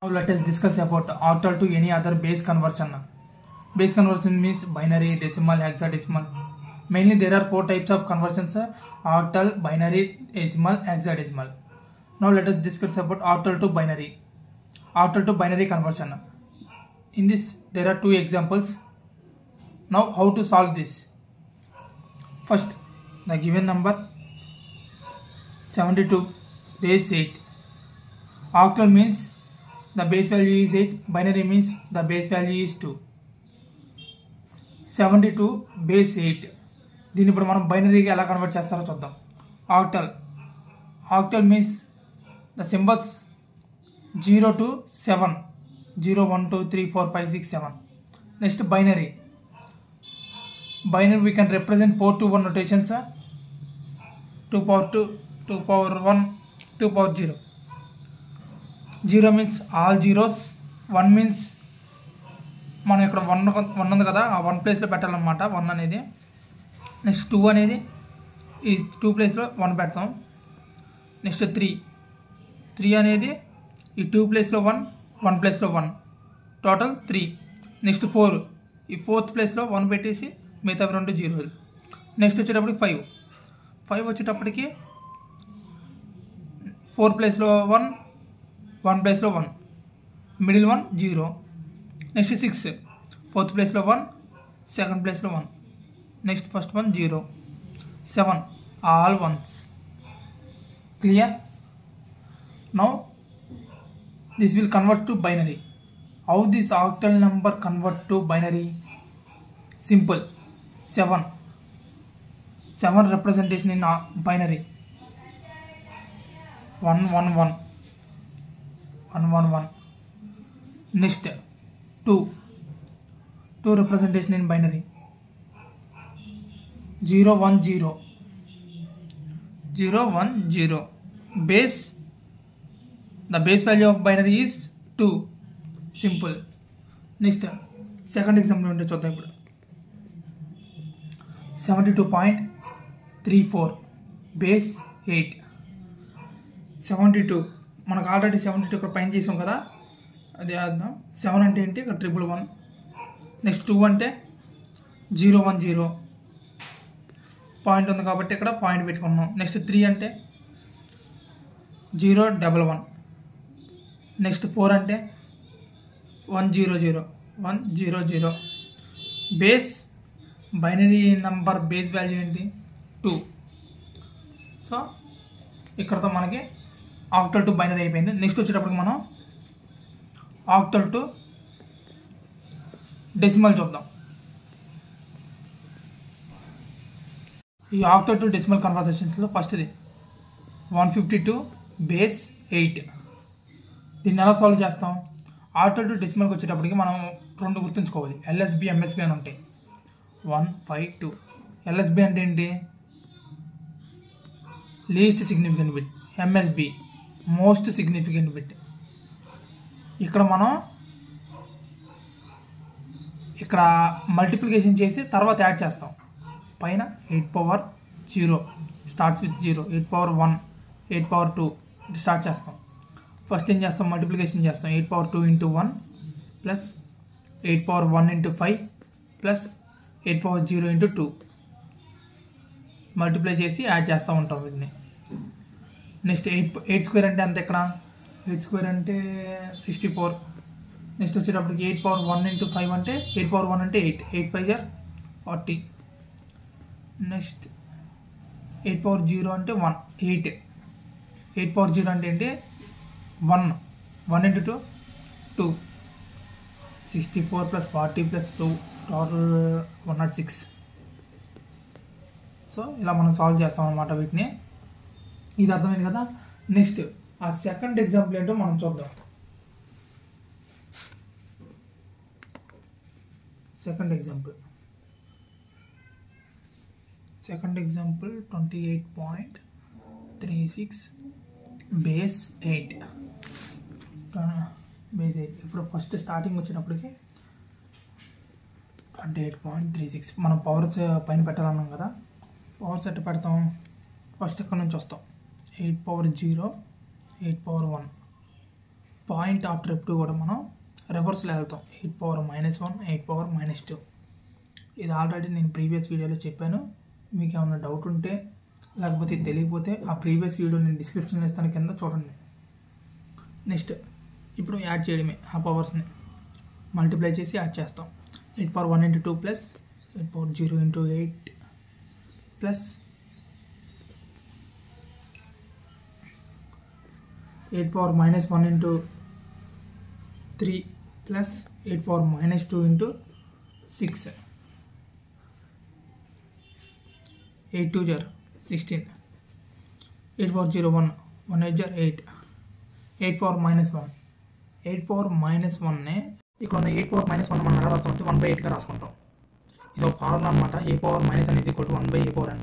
Now let us discuss about octal to any other base conversion. Base conversion means binary, decimal, hexadecimal. Mainly there are 4 types of conversions: octal, binary, decimal, hexadecimal. Now let us discuss about octal to binary. Octal to binary conversion. In this there are 2 examples. Now how to solve this? First, the given number 72 base 8. Octal means the base value is 8, binary means the base value is 2. 72 base 8. దీన్ని ఇప్పుడు మనం బైనరీగా ఎలా convert చేస్తారో చూద్దాం. Octal means the symbols 0 to 7, 0 1 2 3 4 5 6 7. Next binary we can represent 4 to 1 notations, 2 power 2, 2 power 1, 2 power 0. 0 means all zeros, 1 means మనం ఇక్కడ 1 ఉంది కదా, ఆ 1 ప్లేస్లో పెట్టాలన్నమాట 1 అనేది. నెక్స్ట్ 2 అనేది ఈ 2 ప్లేస్లో 1 పెడతాం. నెక్స్ట్ 3 అనేది ఈ 2 ప్లేస్లో 1 ప్లేస్లో 1, టోటల్ 3. నెక్స్ట్ 4 ఈ 4th ప్లేస్లో 1 పెట్టేసి మిగతా 2 జీరోలు. నెక్స్ట్ వచ్చేటప్పటికి 5 వచ్చేటప్పటికి 4 ప్లేస్లో 1 ప్లేస్లో 1, మిడిల్ 1 0. నెక్స్ట్ 6 4th ప్లేస్లో 1, 2nd ప్లేస్లో 1, next first 1 0. 7 all once. Clear? Now this will convert to binary. How this octal number convert to binary? Simple. 7 representation in binary. 1 1 1 1 1 1. Next 2 representation in binary. 0 1 0 0 1 0. Base, the base value of binary is 2. Simple. Next second example ఉంటే చూద్దాం. ఇప్పుడు 72.34 base 8. 72 మనకు already 72 ఇక్కడ పైన చేసాం కదా, అది అర్థం. 7 అంటే ఏంటి? ఇక్కడ 111. నెక్స్ట్ 2 అంటే 0 1 0, పాయింట్ ఉంది కాబట్టి ఇక్కడ పాయింట్ పెట్టుకున్నాం. నెక్స్ట్ 3 అంటే 0 1 1. నెక్స్ట్ 4 అంటే 1 0 0 1 0 0. Base binary number base value ఏంటి? 2. సో ఇక్కడతో మనకి ఆక్టల్ టు బైనరీ అయిపోయింది. నెక్స్ట్ వచ్చేటప్పటికి మనం ఆక్టల్ టు డెసిమల్ చూద్దాం. ఈ ఆక్టల్ టు డెసిమల్ కన్వర్సేషన్స్లో ఫస్ట్ది 152 బేస్ 8. దీన్ని ఎలా సాల్వ్ చేస్తాం? ఆక్టల్ టు డెసిమల్కి వచ్చేటప్పటికి మనం 2 గుర్తుంచుకోవాలి. ఎల్ఎస్బి ఎంఎస్బి అని ఉంటాయి. 1 5 2. ఎల్ఎస్బి అంటే ఏంటి? Least significant bit. MSB most significant bit. ఇక్కడ మనం ఇక్కడ మల్టిప్లికేషన్ చేసి తర్వాత యాడ్ చేస్తాం. పైన 8 power 0 starts with 0, 8 power 1, 8 power 2 ఇది స్టార్ట్ చేస్తాం. ఫస్ట్ ఏం చేస్తాం? మల్టిప్లికేషన్ చేస్తాం. 8 power 2 into 1 plus 8 power 1 into 5 plus 8 power 0 into 2 multiply చేసి యాడ్ చేస్తూ ఉంటాం వీటిని. నెక్స్ట్ 8 స్క్వేర్ అంటే అంత. ఇక్కడ 8 స్క్వేర్ అంటే 64. నెక్స్ట్ వచ్చేటప్పటికి 8 power 1 into 5 అంటే 8 power 1 అంటే 8, 8 5 40. నెక్స్ట్ 8 power 0 అంటే 1, 8. 8 power 0 అంటే ఏంటి? 1 into 2 2. 64 plus 40 plus 2 total 106. So ఇలా మనం సాల్వ్ చేస్తాం అన్నమాట వీటిని. ఇది అర్థమైంది కదా? నెక్స్ట్ ఆ సెకండ్ ఎగ్జాంపుల్ ఏంటో మనం చూద్దాం. Second example 28.36 base 8. ఇప్పుడు ఫస్ట్ స్టార్టింగ్ వచ్చేటప్పటికి 28.36 మనం పవర్స్ పైన పెట్టాలన్నాం కదా. పవర్స్ ఎట్టు పెడతాం? ఫస్ట్ ఇక్కడ నుంచి వస్తాం. 8 power 0, 8 power 1, point after F2 కూడా మనం రివర్స్లో వెళ్తాం. 8⁻−1 8⁻−2. ఇది ఆల్రెడీ నేను ప్రీవియస్ వీడియోలో చెప్పాను. మీకు ఏమైనా డౌట్ ఉంటే లేకపోతే తెలియకపోతే ఆ ప్రీవియస్ వీడియో నేను డిస్క్రిప్షన్లో ఇస్తాను, కింద చూడండి. నెక్స్ట్ ఇప్పుడు యాడ్ చేయడమే. ఆ పవర్స్ని మల్టిప్లై చేసి యాడ్ చేస్తాం. 8⁻1 × 2 plus 8⁻0 × 8 plus 8⁻−1 × 3 plus 8⁻−2 × 6. 8 2 jar 16. 8⁻0 1 1 8 jar 8. 8⁻−1 8⁻−1నే ఇక్కడ ఉన్న 8⁻−1 మనం ఎలా రాస్తామంటే 1/8గా రాసుకుంటాం. ఇది ఒక ఫార్ములా అనమాట. a⁻−1 = 1/a⁻n.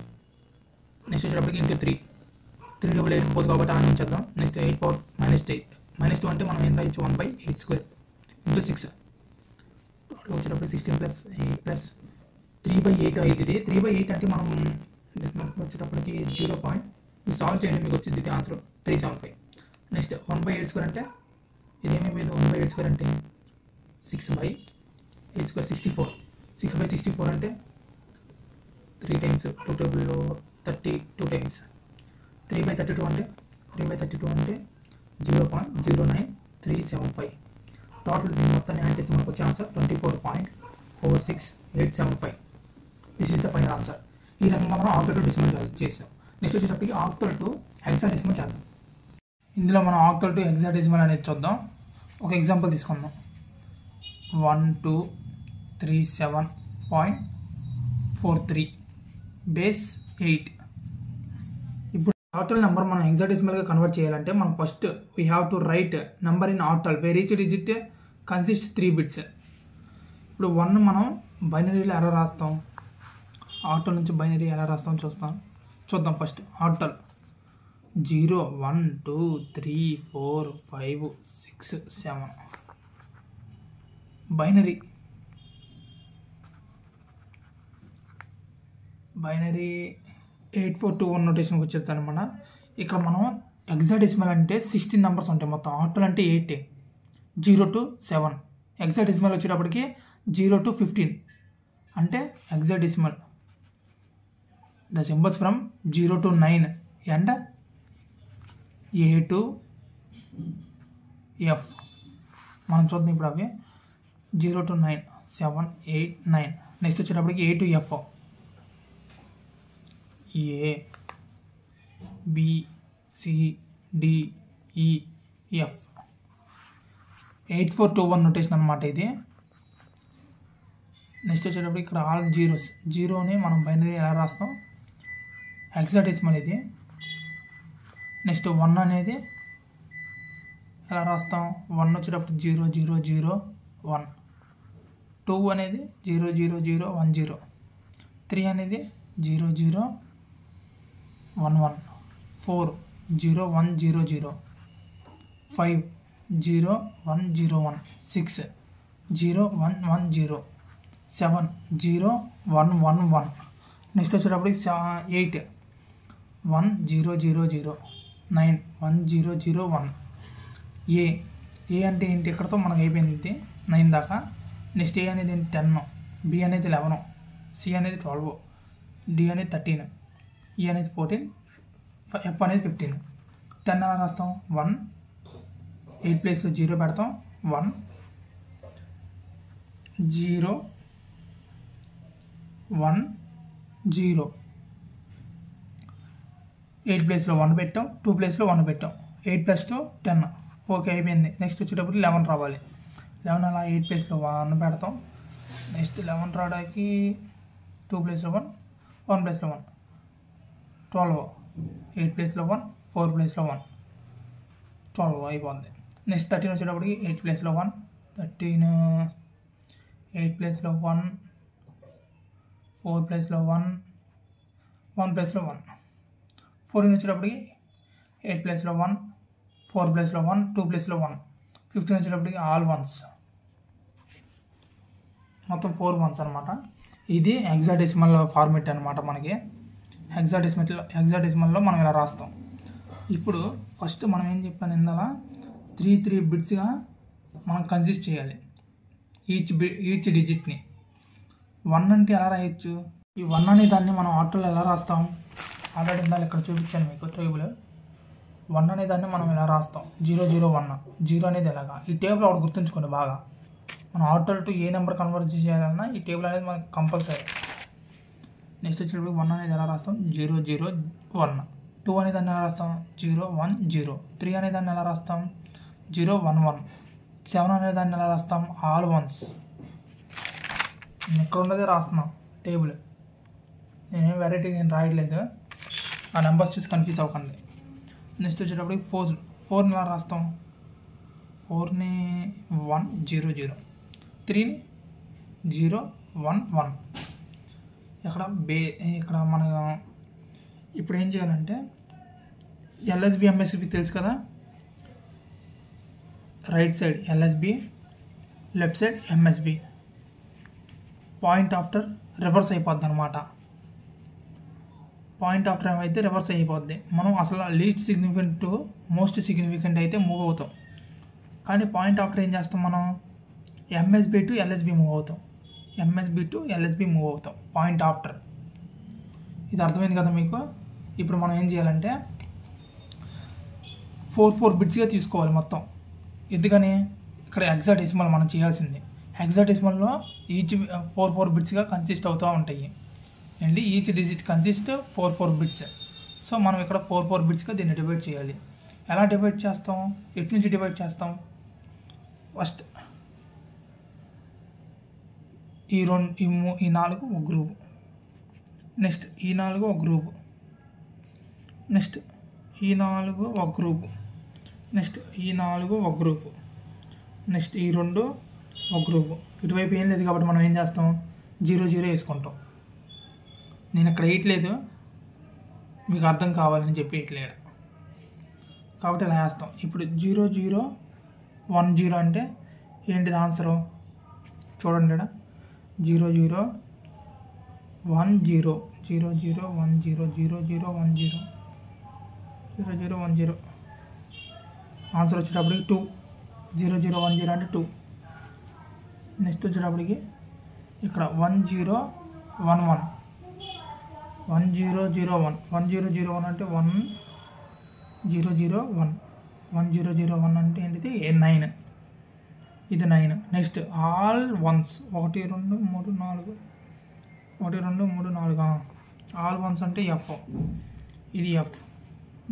నెక్స్ట్ వచ్చేటప్పటికి ఇంటూ 3 3 డబుల్ 8 పోదు కాబట్టి ఆన్ చేద్దాం. నెక్స్ట్ 8⁻−8 -2 అంటే మనం ఏం రాయొచ్చు 1/8² ఇంటూ 6. వచ్చేటప్పుడు 16 ప్లస్ 8 ప్లస్ 3/8 అవుతుంది. 3/8 అంటే మనం వచ్చేటప్పటికి 0 పాయింట్ సాల్వ్ చేయండి, మీకు వచ్చింది ఇది ఆన్సర్ 375. నెక్స్ట్ 1/8² అంటే ఇది ఏమైపోయింది 1/8² అంటే 6/8² 64. 6/64 అంటే 3 టైమ్స్ 2 టేబుల్లో 32 టైమ్స్. 3/32 అంటే 0.09375. టోటల్ దీన్ని మొత్తాన్ని యాడ్ చేస్తే మనకు వచ్చే answer 24.46875. This is the final answer. ఈ రకంగా మనం ఆక్టల్ టు డెసిమల్ చేస్తాం. నెక్స్ట్ వచ్చేటప్పటికి ఆక్టల్ టు హెక్సాడెసిమల్ చేద్దాం. ఇందులో మనం ఆక్టల్ టు హెక్సాడెసిమల్ అనేది చూద్దాం. ఒక ఎగ్జాంపుల్ తీసుకుందాం. 1237.43 బేస్ 8. ఇప్పుడు ఆక్టల్ నెంబర్ మనం హెక్సాడెసిమల్గా కన్వర్ట్ చేయాలంటే మనం first we have to right number in octal wear each digit consist 3 bits. ఇప్పుడు 1 మనం బైనరీలో ఎలా రాస్తాం, ఆక్టల్ నుంచి బైనరీ ఎలా రాస్తాం చూద్దాం. First octal 0 1 2 3 4 5 6 7. బైనరీ 8421 నోటేషన్కి వచ్చేస్తాను అనమాట. ఇక్కడ మనం హెక్సాడెసిమల్ అంటే 16 నెంబర్స్ ఉంటాయి మొత్తం. ఆక్టల్ అంటే 8 0 to 7. హెక్సాడెసిమల్ వచ్చేటప్పటికి 0 to 15 అంటే hexadecimal. The symbols from 0 to 9 and A to F. మనం చూద్దాం ఇప్పుడు అవి 0 to 9 7 8 9. నెక్స్ట్ వచ్చేటప్పటికి A to F. A B C D E F. 8421 notation అనమాట ఇది. నెక్స్ట్ వచ్చేటప్పుడు ఇక్కడ ఆల్ జీరోస్. జీరోని మనం బైనరీ ఎలా రాస్తాం హెక్సాడెసిమల్ ఇది. నెక్స్ట్ 1 అనేది ఎలా రాస్తాం 1 వచ్చేటప్పుడు 0 0 0 1. 2 అనేది 0 0 0 1 0. 3 అనేది 0 0 1 1. 4 0 1 0 0. 5 0 1 0 1. 6 0 1 1 0. 7 0 1 1 1. నెక్స్ట్ వచ్చేటప్పటికి 8 1 0 0 0. 9 1 0 0 1. ఏ అంటే ఏంటి, ఇక్కడతో మనకు అయిపోయింది 9 దాకా. నెక్స్ట్ ఏ అనేది 10, బి అనేది 11, సి అనేది 12, డి అనేది 13, ఈ అనేది 14, ఎఫ్ అనేది 15. 10 ఎలా రాస్తాం 1 8 ప్లేస్లో 0 పెడతాం 1 0 1 0. 8 ప్లేస్లో 1 పెట్టాం, 2 ప్లేస్లో 1 పెట్టాం. 8 + 2 10. ఓకే అయిపోయింది. నెక్స్ట్ వచ్చేటప్పుడు 11 రావాలి. 11 అలా 8 ప్లేస్లో 1 పెడతాం. నెక్స్ట్ 11 రావడానికి 2 ప్లేస్లో 1 1 ప్లేస్లో 1 12. 8 ప్లేస్లో 1 4 ప్లేస్లో 1 12 అయిపోద్ది. నెక్స్ట్ 13 వచ్చేటప్పటికి 8 ప్లేస్లో 1 13. 8 ప్లేస్లో 1 4 ప్లేస్లో 1 1 ప్లేస్లో 1. 14 వచ్చేటప్పటికి 8 ప్లేస్లో 1 4 ప్లేస్లో 1 2 ప్లేస్లో 1. 15 వచ్చేటప్పటికి ఆల్ వన్స్, మొత్తం 4 వన్స్ అనమాట. ఇది హెక్సాడెసిమల్ ఫార్మేట్ అనమాట. మనకి హెక్సాడెసిమల్లో మనం ఇలా రాస్తాం. ఇప్పుడు ఫస్ట్ మనం ఏం చెప్పాను ఇందాక 3 బిట్స్గా మనం కన్సిస్ట్ చేయాలి ఈచ్ డిజిట్ని. 1 అంటే ఎలా రాయొచ్చు? ఈ 1 అనే దాన్ని మనం ఆటోలో ఎలా రాస్తాం? ఆల్రెడీ ఇందాక ఇక్కడ చూపించాను మీకు టేబుల్. 1 అనే దాన్ని మనం ఎలా రాస్తాం? 0 0 1. 0 అనేది ఎలాగా? ఈ టేబుల్ ఒకటి గుర్తుంచుకోండి బాగా. మనం atoll to A number convert చేయాలన్నా ఈ టేబుల్ అనేది మనకు కంపల్సరీ. నెక్స్ట్ వచ్చేటప్పుడు 1 అనేది ఎలా రాస్తాం? 0 0 1. 2 అనే దాన్ని ఎలా రాస్తాం? 0 1 0. 3 అనే దాన్ని ఎలా రాస్తాం? 0 1 1. 7 అనే దాన్ని ఎలా రాస్తాం? All once. నేను ఇక్కడ ఉన్నదే రాస్తున్నాం టేబుల్. నేనేం వెరైటీగా నేను రాయట్లేదు, ఆ నెంబర్స్ చూసి కన్ఫ్యూజ్ అవ్వకండి. నెక్స్ట్ వచ్చేటప్పటికి 4ని ఎలా రాస్తాం? 4ని 1 0 0. 3ని 0 1 1. ఇక్కడ మన ఇప్పుడు ఏం చేయాలంటే ఎల్ఎస్బి ఎంఎస్బి తెలుసు కదా, right side LSB, left side MSB. Point after reverse అయిపోద్ది అనమాట. పాయింట్ ఆఫ్టర్ అయితే రివర్స్ అయిపోద్ది. మనం అసలు least significant to most significant అయితే మూవ్ అవుతాం, కానీ పాయింట్ ఆఫ్టర్ ఏం చేస్తాం మనం? ఎంఎస్బి టు ఎల్ఎస్బి మూవ్ అవుతాం. ఎంఎస్బి టు ఎల్ఎస్బి మూవ్ అవుతాం పాయింట్ ఆఫ్టర్. ఇది అర్థమైంది కదా మీకు? ఇప్పుడు మనం ఏం చేయాలంటే 4 బిట్స్గా తీసుకోవాలి మొత్తం. ఎందుకని? ఇక్కడ హెక్సాడెసిమల్ మనం చేయాల్సింది. హెక్సాడెసిమల్లో ఈచ్ 4 బిట్స్గా కన్సిస్ట్ అవుతూ ఉంటాయి అండి. Each digit consist 4 bits. So మనం ఇక్కడ 4 బిట్స్గా దీన్ని డివైడ్ చేయాలి. ఎలా డివైడ్ చేస్తాం? ఎటు నుంచి డివైడ్ చేస్తాం? ఫస్ట్ ఈ 4 ఒక గ్రూప్, నెక్స్ట్ ఈ 4 ఒక గ్రూప్, నెక్స్ట్ ఈ 4 ఒక గ్రూప్, నెక్స్ట్ ఈ 4 ఒక గ్రూప్, నెక్స్ట్ ఈ 2 ఒక గ్రూపు. ఇటువైపు ఏం లేదు కాబట్టి మనం ఏం చేస్తాం? 0 0 వేసుకుంటాం. నేను ఇక్కడ వేయట్లేదు, మీకు అర్థం కావాలని చెప్పి వేయట్లేదు కాబట్టి ఇలా వేస్తాం. ఇప్పుడు 0 0 1 0 అంటే ఏంటిది ఆన్సరు? చూడండి ఇక్కడ 0 0 1 0 0 0 1 0 0 0 1 0 0 0 1 0. ఆన్సర్ వచ్చేటప్పటికి 2. 0 0 1 0 అంటే 2. నెక్స్ట్ వచ్చేటప్పటికి ఇక్కడ 1 0 1 1 1 0 0 1 1 0 0 1 అంటే 1 0 0 1 1 0 0 1 అంటే ఏంటిది? 9. ఇది 9. Next all once 1 2 3 4 1 2 3 4. All once అంటే ఎఫ్, ఇది ఎఫ్.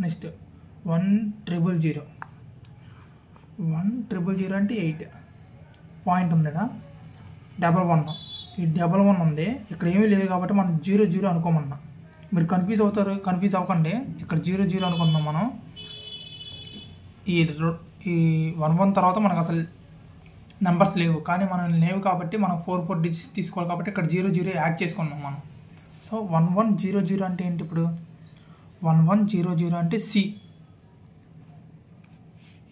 నెక్స్ట్ 1 0 0 1 0 0 అంటే 8. పాయింట్ ఉంది కదా 1 ఈ 1 ఉంది. ఇక్కడ ఏమీ లేదు కాబట్టి మనం 0 0 అనుకోమన్నా. మీరు కన్ఫ్యూజ్ అవ్వకండి. ఇక్కడ 0 0 అనుకుంటున్నాం మనం. ఈ 1 1 తర్వాత మనకు అసలు నెంబర్స్ లేవు, కానీ మనం లేవు కాబట్టి మనం 4 డిజిట్స్ తీసుకోవాలి కాబట్టి ఇక్కడ 0 0 యాడ్ చేసుకున్నాం మనం. సో 1 1 0 0 అంటే ఏంటి? ఇప్పుడు 1 1 0 0 అంటే సి.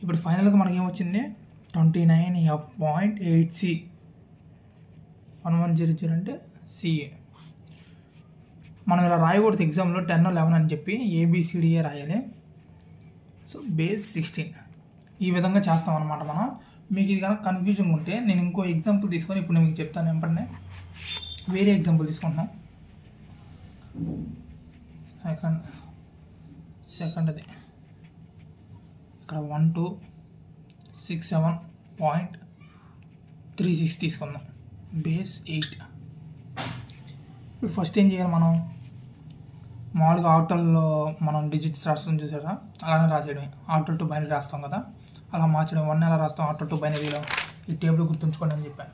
ఇప్పుడు ఫైనల్గా మనకి ఏమొచ్చింది? 29F.8C. 1 1 0 0 అంటే సిఏ. మనం ఇలా రాయకూడదు ఎగ్జామ్లో 10 11 అని చెప్పి ABCDE రాయాలి. సో బేస్ 16 ఈ విధంగా చేస్తాం అనమాట మనం. మీకు ఇది కనుక కన్ఫ్యూజన్ ఉంటే నేను ఇంకో ఎగ్జాంపుల్ తీసుకొని ఇప్పుడు మీకు చెప్తాను. ఏంటంటే వేరే ఎగ్జాంపుల్ తీసుకుంటున్నాం. సెకండ్ది ఇక్కడ 1 2 6 7.36 తీసుకుందాం. బేస్ 8. ఇప్పుడు ఫస్ట్ ఏం చేయాలి? మనం మామూలుగా ఆటోల్లో మనం డిజిట్స్ రాస్తాం చూసారా, అలానే రాసేయడమే. ఆటో టు బైనరీ రాస్తాం కదా, అలా మార్చడం. 1 ఎలా రాస్తాం ఆటో టు బైనరీలో? ఈ టేబుల్ గుర్తుంచుకోండి అని చెప్పాను.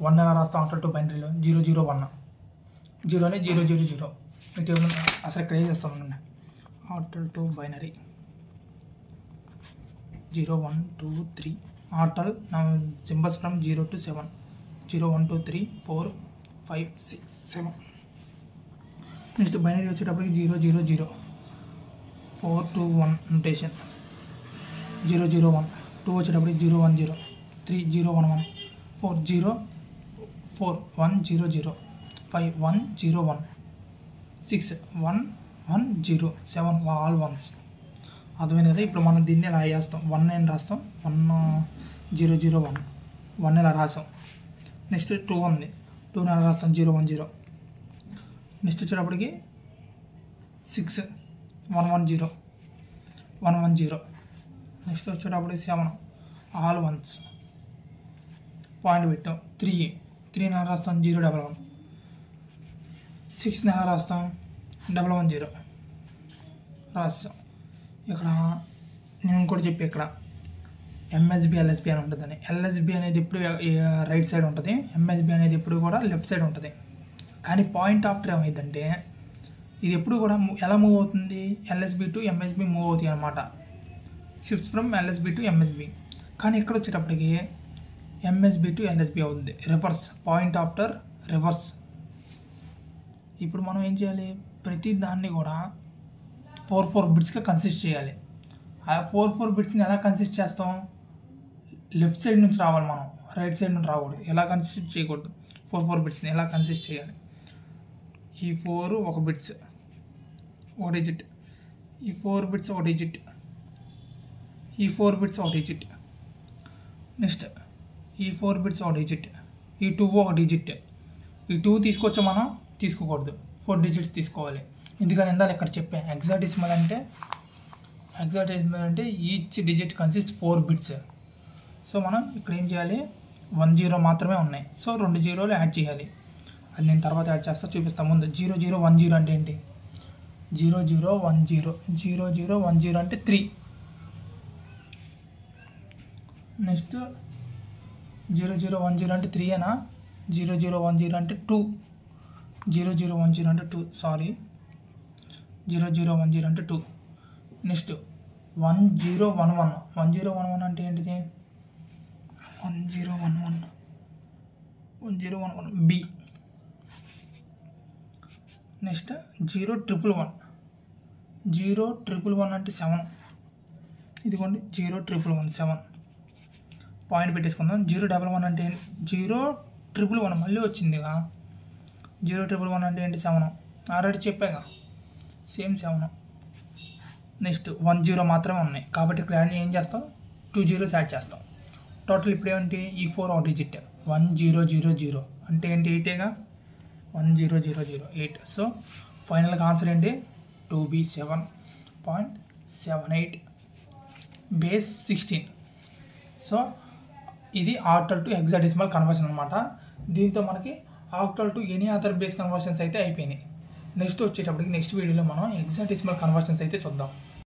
1 ఎలా రాస్తాం ఆటో టు బైనరీలో? 0 0 1. 0 అని 0 0 0. ఈ టేబుల్ అసలు ఇక్కడ ఏం చేస్తాం? Auto to binary 0 1 2 3. Atal symbols from 0 to 7. 0 1 2 3 4 5 6 7. Next binary వచ్చేటప్పటికి 0 0 0 4 2 1 నొటేషన్. 0 0 1. 2 వచ్చేటప్పటికి 0 1 0 3 0 1 1 4 0 4 1 0 0 5 1 0 1 6 1 1 0 7 ఆల్ వన్స్. అర్థమైంది కదా. ఇప్పుడు మనం దీన్ని ఇలా వేస్తాం, 1 అని రాస్తాం, 1001 1 ఇలా రాసాం. నెక్స్ట్ 2 ఉంది, 2 ఇలా రాస్తాం, 010. నెక్స్ట్ వచ్చేటప్పటికి 6 110 110. నెక్స్ట్ వచ్చేటప్పటికి 7 ఆల్ వన్స్ పాయింట్ పెట్టాం. 3 నెల రాస్తాం, 011. 6 నెల రాస్తాం, 110 రాస్తాం. ఇక్కడ నేను ఇంకోటి చెప్పి, ఇక్కడ ఎంఎస్బి ఎల్ఎస్బి అని ఉంటుందని. ఎల్ఎస్బి అనేది ఎప్పుడు రైట్ సైడ్ ఉంటుంది, ఎంఎస్బి అనేది ఎప్పుడు కూడా లెఫ్ట్ సైడ్ ఉంటుంది. కానీ పాయింట్ ఆఫ్టర్ ఏమైందంటే ఇది ఎప్పుడు కూడా ఎలా మూవ్ అవుతుంది, ఎల్ఎస్బి టు ఎంఎస్బి మూవ్ అవుతాయి అనమాట. Shifts from LSB to MSB. కానీ ఇక్కడ వచ్చేటప్పటికి ఎంఎస్బి టు ఎల్ఎస్బి అవుతుంది, రివర్స్, పాయింట్ ఆఫ్టర్ రివర్స్. ఇప్పుడు మనం ఏం చేయాలి, ప్రతి దాన్ని కూడా 4 బిట్స్గా కన్సిస్ట్ చేయాలి. ఆ 4 బిట్స్ని ఎలా కన్సిస్ట్ చేస్తాం, లెఫ్ట్ సైడ్ నుంచి రావాలి మనం, రైట్ సైడ్ నుంచి రాకూడదు. ఎలా కన్సిస్ట్ చేయకూడదు, 4 బిట్స్ని ఎలా కన్సిస్ట్ చేయాలి. ఈ 4 ఒక బిట్స్, ఒక డిజిట్, ఈ 4 బిట్స్ ఒక డిజిట్, ఈ 4 బిట్స్ ఒక డిజిట్. నెక్స్ట్ ఈ 4 బిట్స్ ఒక డిజిట్, ఈ 2 ఒక డిజిట్. ఈ 2 తీసుకొచ్చా మనం, తీసుకోకూడదు, 4 డిజిట్స్ తీసుకోవాలి. ఎందుకని ఇందాక ఇక్కడ చెప్పాను, హెక్సాడెసిమల్ అంటే each digit consist 4 bits. So మనం ఇక్కడ ఏం చేయాలి, 10 మాత్రమే ఉన్నాయి, సో 2 జీరోలు యాడ్ చేయాలి. అది నేను తర్వాత యాడ్ చేస్తా, చూపిస్తాను. ముందు 0010 అంటే ఏంటి, 0010 0010 అంటే 3. నెక్స్ట్ 0010 అంటే 3 అనా, 0010 అంటే 2, 0010 అంటే 2, సారీ 0010 అంటే 2. నెక్స్ట్ 1011 అంటే ఏంటిది, 1011 బి. నెక్స్ట్ 0111 అంటే 7. ఇదిగోండి 0111 7. పాయింట్ పెట్టేసుకుందాం. 011 అంటే 0111 మళ్ళీ వచ్చిందిగా. 0111 అంటే ఏంటి, 7. ఆల్రెడీ చెప్పాగా, సేమ్ 7. నెక్స్ట్ 10 మాత్రమే ఉన్నాయి కాబట్టి ఇక్కడ ఏం చేస్తాం, 2 జీరోస్ యాడ్ చేస్తాం. టోటల్ ఇప్పుడు ఏంటి, ఈ 4 ఒక డిజిట్, 1000 అంటే ఏంటి, 8ఏగా, 1000 సో ఫైనల్గా ఆన్సర్ ఏంటి, 2B7.78 బేస్ 16. సో ఇది ఆక్టల్ టు హెక్సాడెసిమల్ కన్వర్షన్ అనమాట. దీంతో మనకి octal to any other base conversions అయితే అయిపోయినాయి. నెక్స్ట్ వచ్చేటప్పటికి నెక్స్ట్ వీడియోలో మనం హెక్సాడెసిమల్ కన్వర్షన్స్ అయితే చూద్దాం.